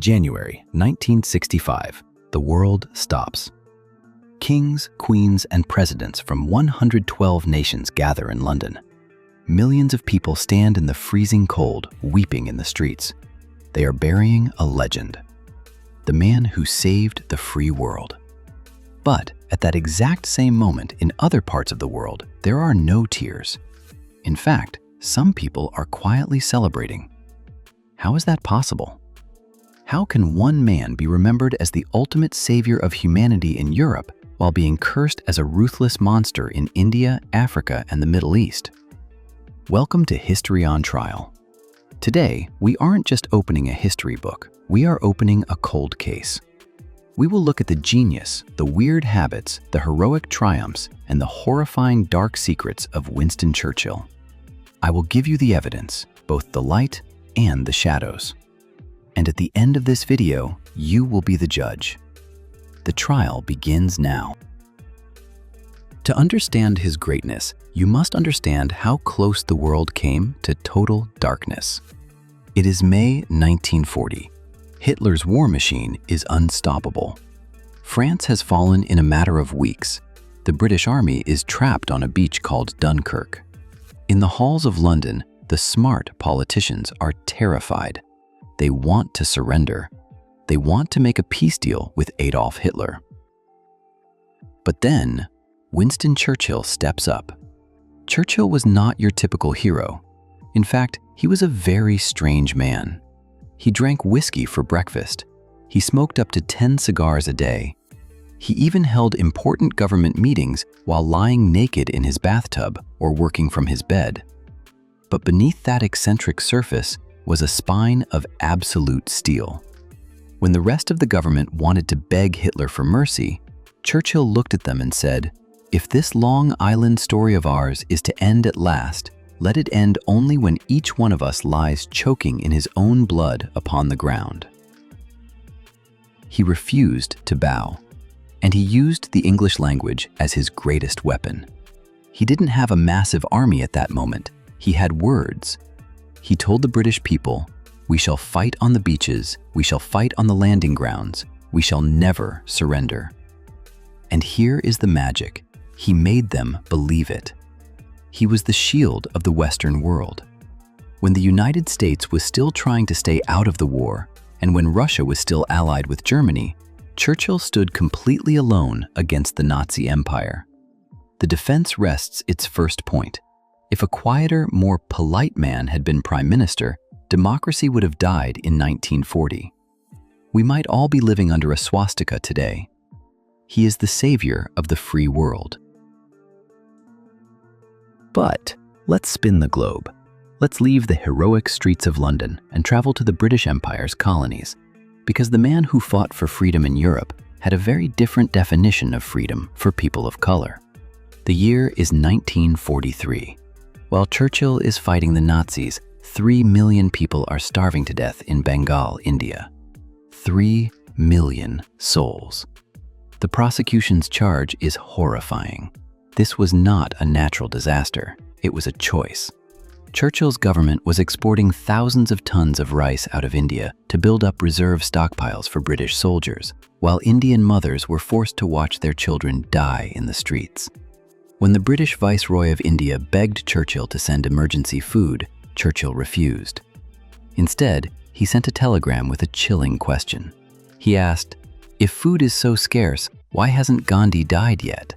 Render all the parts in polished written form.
January 1965. The world stops. Kings, queens, and presidents from 112 nations gather in London. Millions of people stand in the freezing cold, weeping in the streets. They are burying a legend, the man who saved the free world. But at that exact same moment in other parts of the world, there are no tears. In fact, some people are quietly celebrating. How is that possible? How can one man be remembered as the ultimate savior of humanity in Europe while being cursed as a ruthless monster in India, Africa, and the Middle East? Welcome to History on Trial. Today, we aren't just opening a history book, we are opening a cold case. We will look at the genius, the weird habits, the heroic triumphs, and the horrifying dark secrets of Winston Churchill. I will give you the evidence, both the light and the shadows. And at the end of this video, you will be the judge. The trial begins now. To understand his greatness, you must understand how close the world came to total darkness. It is May 1940. Hitler's war machine is unstoppable. France has fallen in a matter of weeks. The British Army is trapped on a beach called Dunkirk. In the halls of London, the smart politicians are terrified. They want to surrender. They want to make a peace deal with Adolf Hitler. But then, Winston Churchill steps up. Churchill was not your typical hero. In fact, he was a very strange man. He drank whiskey for breakfast. He smoked up to 10 cigars a day. He even held important government meetings while lying naked in his bathtub or working from his bed. But beneath that eccentric surface was a spine of absolute steel. When the rest of the government wanted to beg Hitler for mercy, Churchill looked at them and said, "If this Long Island story of ours is to end at last, let it end only when each one of us lies choking in his own blood upon the ground." He refused to bow, and he used the English language as his greatest weapon. He didn't have a massive army at that moment. He had words. He told the British people, "We shall fight on the beaches, we shall fight on the landing grounds, we shall never surrender." And here is the magic. He made them believe it. He was the shield of the Western world. When the United States was still trying to stay out of the war, and when Russia was still allied with Germany, Churchill stood completely alone against the Nazi Empire. The defense rests its first point. If a quieter, more polite man had been prime minister, democracy would have died in 1940. We might all be living under a swastika today. He is the savior of the free world. But let's spin the globe. Let's leave the heroic streets of London and travel to the British Empire's colonies, because the man who fought for freedom in Europe had a very different definition of freedom for people of color. The year is 1943. While Churchill is fighting the Nazis, 3 million people are starving to death in Bengal, India. 3 million souls. The prosecution's charge is horrifying. This was not a natural disaster, it was a choice. Churchill's government was exporting thousands of tons of rice out of India to build up reserve stockpiles for British soldiers, while Indian mothers were forced to watch their children die in the streets. When the British Viceroy of India begged Churchill to send emergency food, Churchill refused. Instead, he sent a telegram with a chilling question. He asked, "If food is so scarce, why hasn't Gandhi died yet?"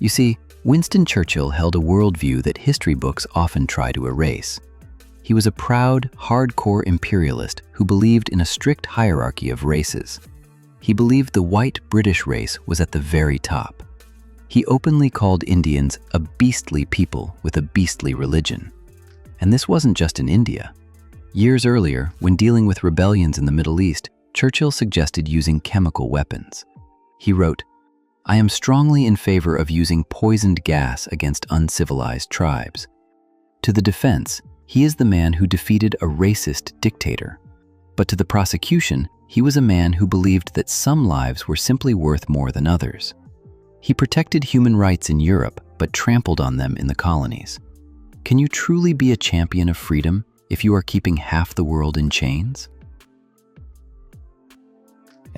You see, Winston Churchill held a worldview that history books often try to erase. He was a proud, hardcore imperialist who believed in a strict hierarchy of races. He believed the white British race was at the very top. He openly called Indians a beastly people with a beastly religion. And this wasn't just in India. Years earlier, when dealing with rebellions in the Middle East, Churchill suggested using chemical weapons. He wrote, "I am strongly in favor of using poisoned gas against uncivilized tribes." To the defense, he is the man who defeated a racist dictator. But to the prosecution, he was a man who believed that some lives were simply worth more than others. He protected human rights in Europe, but trampled on them in the colonies. Can you truly be a champion of freedom if you are keeping half the world in chains?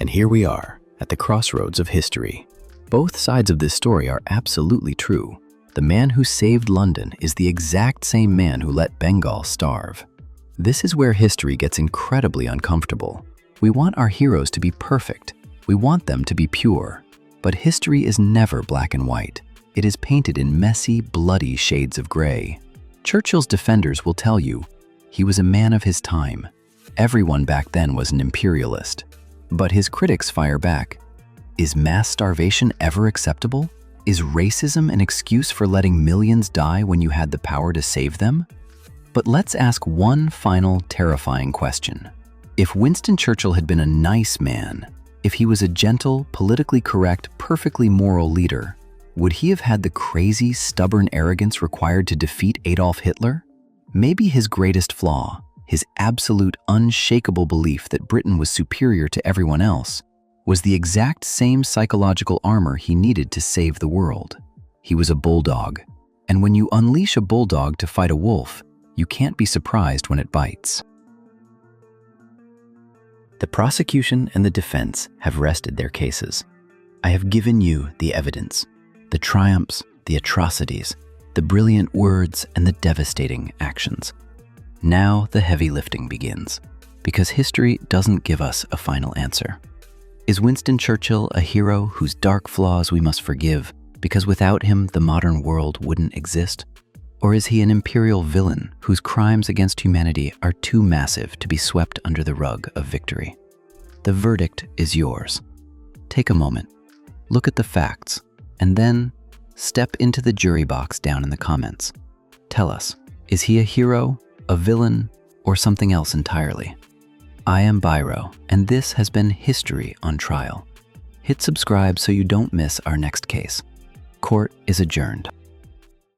And here we are, at the crossroads of history. Both sides of this story are absolutely true. The man who saved London is the exact same man who let Bengal starve. This is where history gets incredibly uncomfortable. We want our heroes to be perfect. We want them to be pure. But history is never black and white. It is painted in messy, bloody shades of gray. Churchill's defenders will tell you, he was a man of his time. Everyone back then was an imperialist. But his critics fire back. Is mass starvation ever acceptable? Is racism an excuse for letting millions die when you had the power to save them? But let's ask one final terrifying question. If Winston Churchill had been a nice man, if he was a gentle, politically correct, perfectly moral leader, would he have had the crazy, stubborn arrogance required to defeat Adolf Hitler? Maybe his greatest flaw, his absolute, unshakable belief that Britain was superior to everyone else, was the exact same psychological armor he needed to save the world. He was a bulldog, and when you unleash a bulldog to fight a wolf, you can't be surprised when it bites. The prosecution and the defense have rested their cases. I have given you the evidence, the triumphs, the atrocities, the brilliant words, and the devastating actions. Now the heavy lifting begins, because history doesn't give us a final answer. Is Winston Churchill a hero whose dark flaws we must forgive because without him the modern world wouldn't exist? Or is he an imperial villain whose crimes against humanity are too massive to be swept under the rug of victory? The verdict is yours. Take a moment, look at the facts, and then step into the jury box down in the comments. Tell us, is he a hero, a villain, or something else entirely? I am Byro, and this has been History on Trial. Hit subscribe so you don't miss our next case. Court is adjourned.